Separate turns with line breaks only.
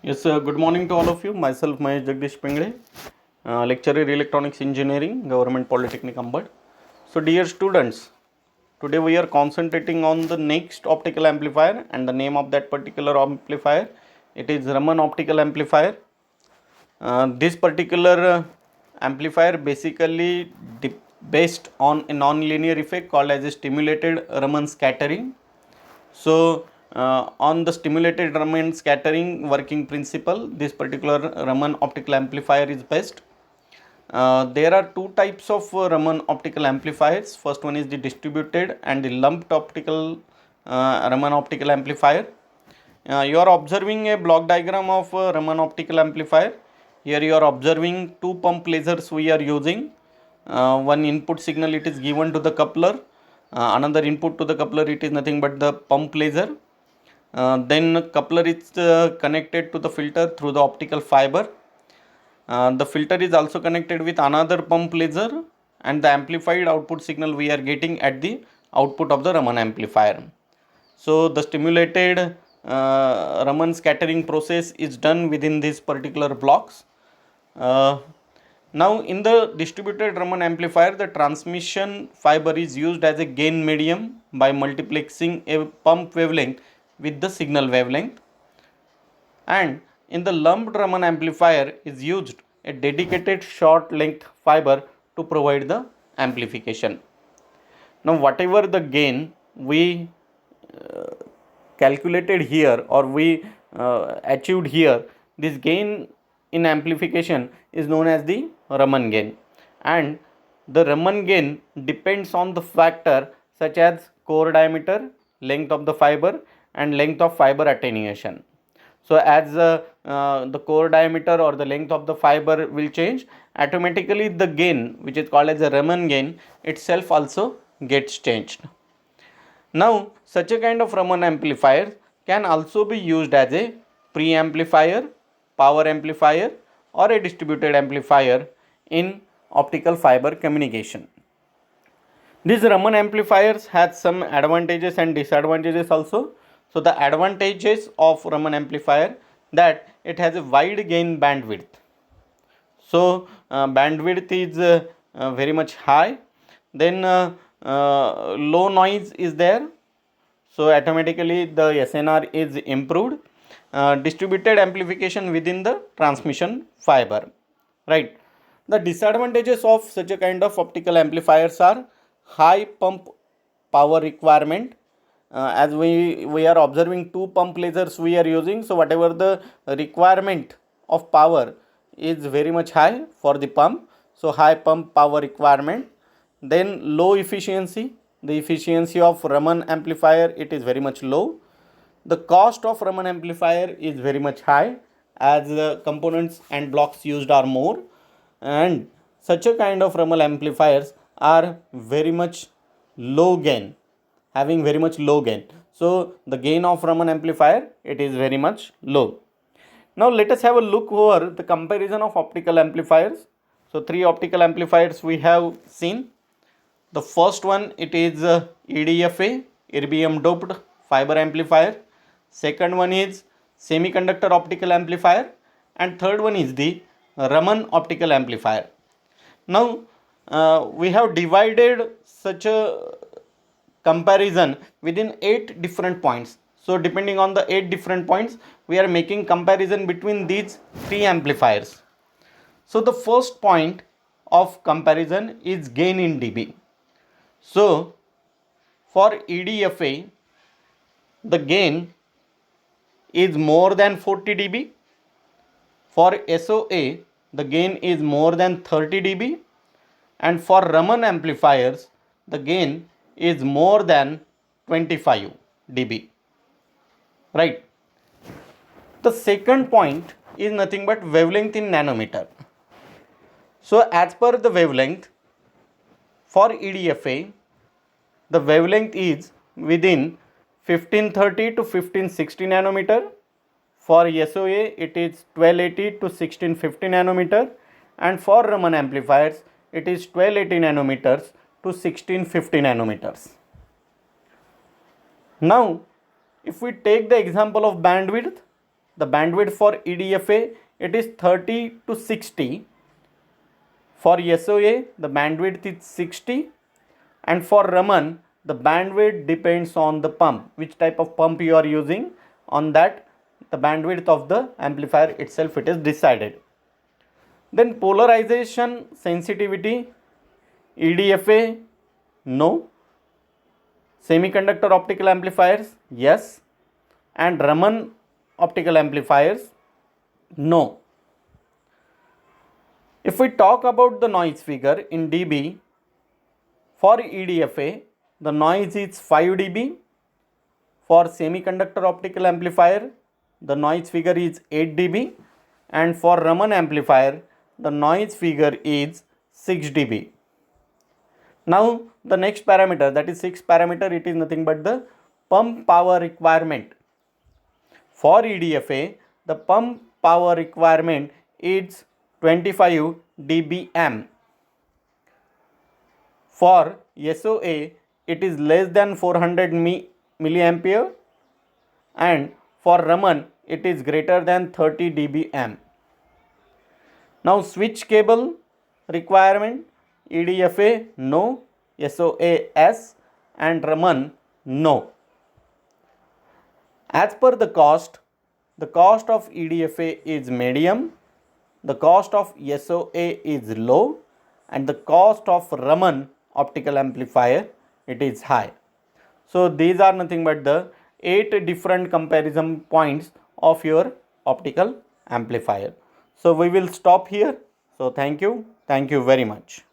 Yes, good morning to all of you. Myself, Mahesh Jagdish Pingle, lecturer Electronics Engineering, Government Polytechnic Ambad. So, dear students, today we are concentrating on the next optical amplifier, and the name of that particular amplifier, it is Raman optical amplifier. This particular amplifier basically based on a non-linear effect called as a stimulated Raman scattering. So, on the stimulated Raman scattering working principle, this particular Raman optical amplifier is based. There are two types of Raman optical amplifiers. First one is the distributed and the lumped optical Raman optical amplifier. You are observing a block diagram of Raman optical amplifier. Here you are observing two pump lasers we are using. One input signal it is given to the coupler. Another input to the coupler it is nothing but the pump laser. Then coupler is connected to the filter through the optical fiber. The filter is also connected with another pump laser, and the amplified output signal we are getting at the output of the Raman amplifier. So the stimulated Raman scattering process is done within these particular blocks. Now in the distributed Raman amplifier, the transmission fiber is used as a gain medium by multiplexing a pump wavelength with the signal wavelength, and in the lumped Raman amplifier is used a dedicated short length fiber to provide the amplification. Now whatever the gain we calculated here or we achieved here, this gain in amplification is known as the Raman gain, and the Raman gain depends on the factor such as core diameter, length of the fiber, and length of fiber attenuation. So as the core diameter or the length of the fiber will change, automatically the gain, which is called as a Raman gain, itself also gets changed. Now, such a kind of Raman amplifier can also be used as a preamplifier, power amplifier, or a distributed amplifier in optical fiber communication. These Raman amplifiers has some advantages and disadvantages also. So the advantages of Raman amplifier, that it has a wide gain bandwidth. So bandwidth is very much high. Then low noise is there, so automatically the SNR is improved. Distributed amplification within the transmission fiber, right? The disadvantages of such a kind of optical amplifiers are high pump power requirement. As we are observing two pump lasers we are using, so whatever the requirement of power is very much high for the pump, so high pump power requirement. Then low efficiency, the efficiency of Raman amplifier, it is very much low. The cost of Raman amplifier is very much high, as the components and blocks used are more, and such a kind of Raman amplifiers are very much low gain, having very much low gain. So the gain of Raman amplifier, it is very much low. Now let us have a look over the comparison of optical amplifiers. So three optical amplifiers we have seen. The first one, it is EDFA, erbium doped fiber amplifier. Second one is semiconductor optical amplifier, and third one is the Raman optical amplifier. Now we have divided such a comparison within 8 different points. So depending on the 8 different points, we are making comparison between these three amplifiers. So the first point of comparison is gain in dB. So for EDFA, the gain is more than 40 dB. For SOA, the gain is more than 30 dB. And for Raman amplifiers, the gain is more than 25 dB. Right. The second point is nothing but wavelength in nanometer. So as per the wavelength, for EDFA, the wavelength is within 1530 to 1560 nanometer. For SOA, it is 1280 to 1650 nanometer, and for Raman amplifiers, it is 1280 nanometers to 1650 nanometers. Now, if we take the example of bandwidth, the bandwidth for EDFA, it is 30 to 60. For SOA, the bandwidth is 60, and for Raman, the bandwidth depends on the pump, which type of pump you are using. On that, the bandwidth of the amplifier itself, it is decided. Then polarization sensitivity, EDFA, no. Semiconductor optical amplifiers, yes. And Raman optical amplifiers, no. If we talk about the noise figure in dB, for EDFA, the noise is 5 dB. For semiconductor optical amplifier, the noise figure is 8 dB. And for Raman amplifier, the noise figure is 6 dB. Now, the next parameter, that is 6th parameter, it is nothing but the pump power requirement. For EDFA, the pump power requirement is 25 dBm. For SOA, it is less than 400 milliampere, and for Raman, it is greater than 30 dBm. Now, switch cable requirement, EDFA, no. SOA, yes. And Raman, no. As per the cost of EDFA is medium, the cost of SOA is low, and the cost of Raman optical amplifier, it is high. So these are nothing but the 8 different comparison points of your optical amplifier. So we will stop here. So thank you very much.